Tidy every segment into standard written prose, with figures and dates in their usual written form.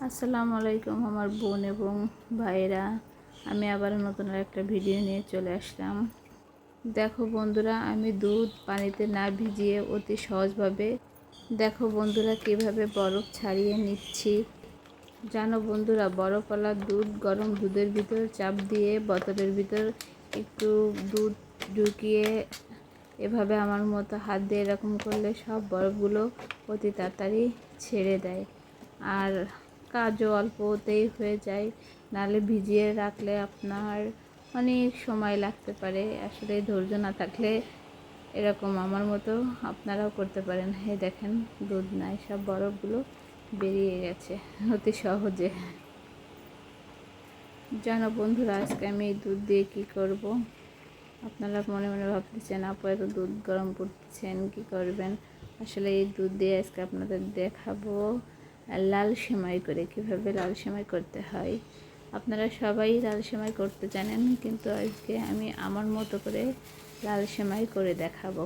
আসসালামু আলাইকুম আমার বোন এবং ভাইয়েরা। আমি আবার নতুন একটা ভিডিও নিয়ে চলে আসলাম। দেখো বন্ধুরা, আমি দুধ পানিতে না ভিজিয়ে অতি সহজভাবে কিভাবে বরফ ছাড়িয়ে নিচ্ছি। জানো বন্ধুরা, বরফওয়ালা দুধ গরম দুধের ভিতর চাপ দিয়ে বোতলের ভিতর একটু দুধ ঢুকিয়ে এভাবে আমার মতো হাত দিয়ে এরকম করলে সব বরফগুলো অতি তাড়াতাড়ি ছেড়ে দেয়। আর কাজও অল্পতেই হয়ে যায়, নাহলে ভিজিয়ে রাখলে আপনার অনেক সময় লাগতে পারে। আসলে ধৈর্য না থাকলে এরকম আমার মতো আপনারাও করতে পারেন। দেখেন, দুধ নাই, সব বরফগুলো বেরিয়ে গেছে অতি সহজে। জানো বন্ধুরা, আজকে আমি এই দুধ দিয়ে কী করব? আপনারা মনে মনে ভাবতেছেন, আপু এত দুধ গরম করতেছেন, কী করবেন? আসলে এই দুধ দিয়ে আজকে আপনাদের দেখাবো লাল সেমাই করে, কিভাবে লাল সেমাই করতে হয়। আপনারা সবাই লাল সেমাই করতে জানেন, কিন্তু আজকে আমি আমার মতো করে লাল সেমাই করে দেখাবো।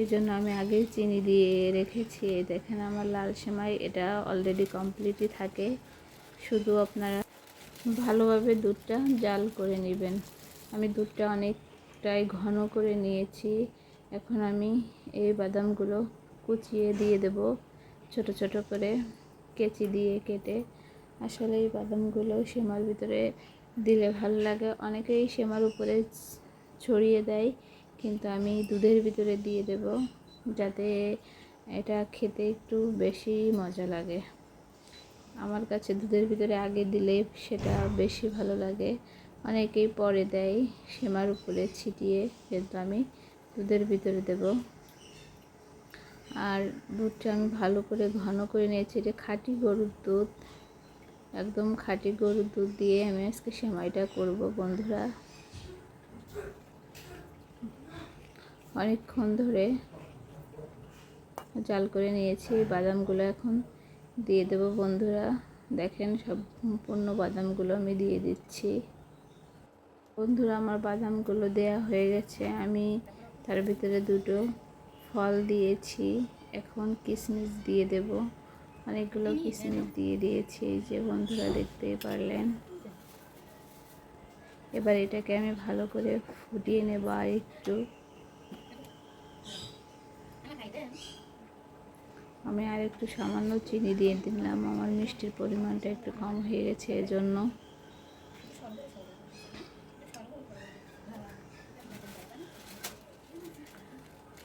এই জন্য আমি আগেই চিনি দিয়ে রেখেছি। দেখেন আমার লাল সেমাই, এটা অলরেডি কমপ্লিটই থাকে। শুধু আপনারা ভালোভাবে দুধটা জাল করে নেবেন। আমি দুধটা অনেকটাই ঘন করে নিয়েছি। এখন আমি এই বাদামগুলো কুচিয়ে দিয়ে দেব, ছোট ছোট করে কেচি দিয়ে কেটে। আসলে এই বাদামগুলো সেমার ভিতরে দিলে ভালো লাগে। অনেকেই সেমার উপরে ছড়িয়ে দেয়, কিন্তু আমি দুধের ভিতরে দিয়ে দেব, যাতে এটা খেতে একটু বেশি মজা লাগে। আমার কাছে দুধের ভিতরে আগে দিলে সেটা বেশি ভালো লাগে। অনেকেই পরে দেয় সেমার উপরে ছিটিয়ে, কিন্তু আমি দুধের ভিতরে দেব। আর দুধটা আমি ভালো করে ঘন করে নিয়েছি। এটা খাঁটি গরুর দুধ, একদম খাঁটি গরুর দুধ দিয়ে আমি আজকে সেমাইটা করব বন্ধুরা। অনেকক্ষণ ধরে জাল করে নিয়েছি। বাদামগুলো এখন দিয়ে দেব বন্ধুরা। দেখেন, সম্পূর্ণ বাদামগুলো আমি দিয়ে দিচ্ছি। বন্ধুরা, আমার বাদামগুলো দেয়া হয়ে গেছে। আমি তার ভিতরে দুটো ফল দিয়েছি। এখন কিশমিশ দিয়ে দেব। অনেকগুলো কিশমিশ দিয়ে দিয়েছি, এই যে বন্ধুরা দেখতেই পারলেন। এবার এটাকে আমি ভালো করে ফুটিয়ে নেব। আর একটু সামান্য চিনি দিয়ে দিলাম। আমার মিষ্টির পরিমাণটা একটু কম হয়ে গেছে, এজন্য।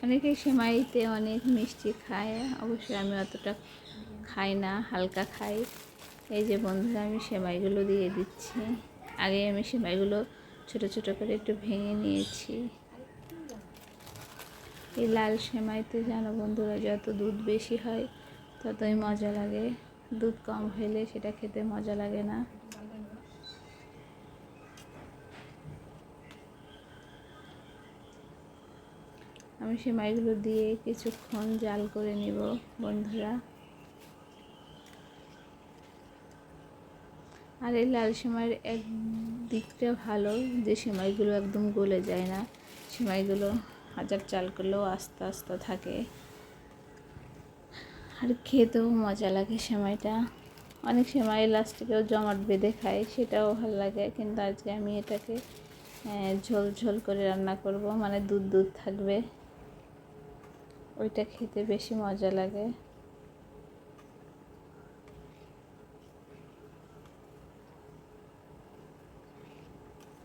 অনেকেই সেমাইতে অনেক মিষ্টি খায়, অবশ্যই আমি অতটা খাই না, হালকা খাই। এই যে বন্ধুরা, আমি সেমাইগুলো দিয়ে দিচ্ছি। আগে আমি সেমাইগুলো ছোট ছোট করে একটু ভেঙে নিয়েছি। এই লাল সেমাইতে জানো বন্ধুরা, যত দুধ বেশি হয় ততই মজা লাগে। দুধ কম হলে সেটা খেতে মজা লাগে না। আমি সেমাইগুলো দিয়ে কিছুক্ষণ জাল করে নিব বন্ধুরা। আর এই লাল সেমাইয়ের এক দিকটা ভালো, যে সেমাইগুলো একদম গলে যায় না। সেমাইগুলো হাজার চাল করলেও আস্তে আস্তে থাকে, আর খেতেও মজা লাগে সেমাইটা। অনেক সেমাই লাস্টিকেও জমাট বেঁধে খায়, সেটাও ভালো লাগে। কিন্তু আজকে আমি এটাকে ঝোল ঝোল করে রান্না করব, মানে দুধ দুধ থাকবে, ওইটা খেতে বেশি মজা লাগে।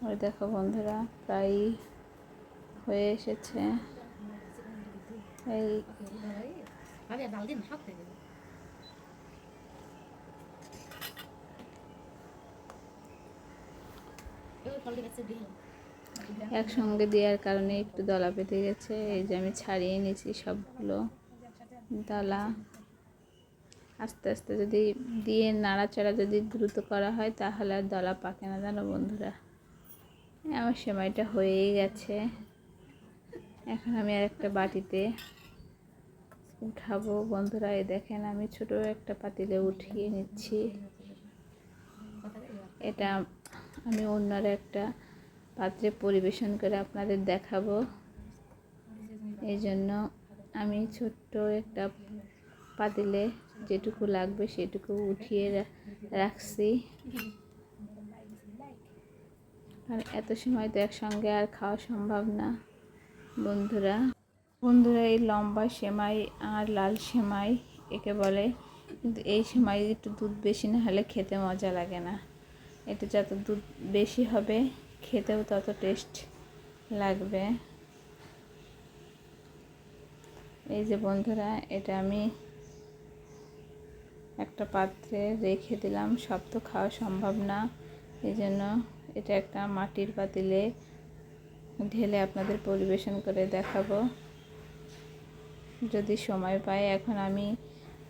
ওই দেখো বন্ধুরা, প্রায় হয়ে এসেছে। এই একসঙ্গে দেওয়ার কারণে একটু দলা পেতে গেছে। এই যে আমি ছাড়িয়ে নিয়েছি সবগুলো দলা। আস্তে আস্তে যদি দিয়ে নাড়াচাড়া যদি দ্রুত করা হয়, তাহলে আর দলা পাকে না, জানো বন্ধুরা। আমার সেমাইটা হয়েই গেছে। এখন আমি আর একটা বাটিতে উঠাবো বন্ধুরা। এই দেখেন, আমি ছোট একটা পাতিলে উঠিয়ে নিচ্ছি। এটা আমি অন্যর একটা পাত্রে পরিবেশন করে আপনাদের দেখাবো, এই জন্য আমি ছোট্ট একটা পাতিলে যেটুকু লাগবে সেটুকু উঠিয়ে রাখছি। আর এত সময় তো একসঙ্গে আর খাওয়া সম্ভব না বন্ধুরা। এই লম্বা সেমাই আর লাল সেমাই একে বলে, কিন্তু এই সেমাই একটু দুধ বেশি না হলে খেতে মজা লাগে না। এটা যত দুধ বেশি হবে খেতেও তত টেস্ট লাগবে। এই যে বন্ধুরা, এটা আমি একটা পাত্রে রেখে দিলাম, সব তো খাওয়া সম্ভব না, এই জন্য এটা একটা মাটির পাতিলে ঢেলে আপনাদের পরিবেশন করে দেখাবো যদি সময় পাই। এখন আমি,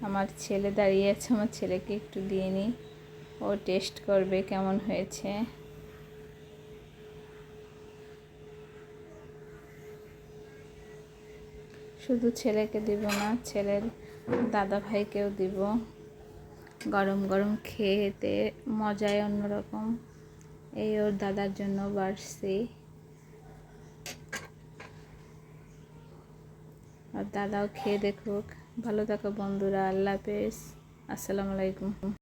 আমার ছেলে দাঁড়িয়ে আছে, আমার ছেলেকে একটু দিয়ে নিই, ও টেস্ট করবে কেমন হয়েছে। শুধু ছেলেকে দিব না, ছেলের দাদা ভাইকেও দিব। গরম গরম খেতে মজাই অন্যরকম। এই ওর দাদার জন্য বাড়ছি, আর দাদাও খেয়ে দেখুক। ভালো থাকো বন্ধুরা, আল্লাহ হাফেজ, আসসালামু আলাইকুম।